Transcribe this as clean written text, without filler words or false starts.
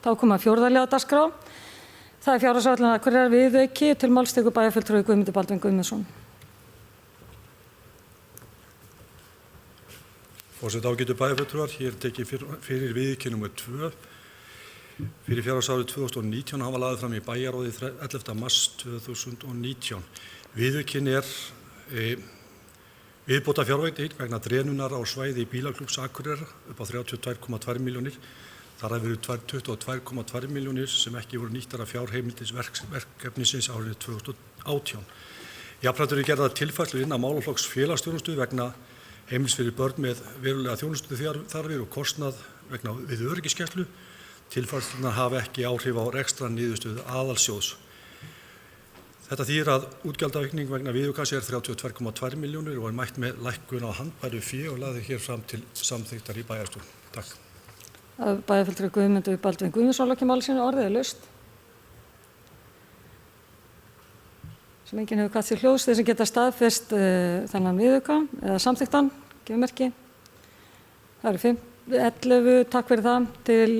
Þá koma fjórða liður á dagskrá. Það er fjárhagsáætlun Akureyrar viðauki til máls tekur bæjarfulltrúi Guðmundur Baldvin Guðmundsson. Forseti, ágætu bæjarfulltrúar, hér tekið fyrir viðauki nr. 2. Fyrir fjárhagsárið 2019 hafa lagði fram í bæjarráði 11. mars 2019. Viðaukinn viðbóta fjárveiting vegna drenunar á svæði í bílaklúbbs Akureyrar upp á 32,2 milljónir. Þar hafa verið 22,2 milljónir sem ekki voru nýttar af fjárheimildis verkefnisins árið 2018. Jafnframt eru gerðar tilfærslur innan málaflokks félagsþjónustu vegna heimilis fyrir börn með verulega þjónustuþarfir og kostnað við öryggisgæslu. Tilfærslurnar hafa ekki áhrif á rekstrarniðurstöðu aðalsjóðs. Þetta þýðir að útgjaldaaukning vegna viðaukans 32,2 milljónir og mætt með lækkun á handbæru fé og lagði hér fram til samþykktar í bæjarstjórn. Takk. Bæjarfulltrúi Guðmundur Baldvin Guðmundsson lokið máli sínu, orðið laust. Sem enginn hefur kallað sér hljóðs, þeir sem geta staðfest þennan viðauka eða samþykktan, gefur merki. Það eru 11, takk fyrir það, til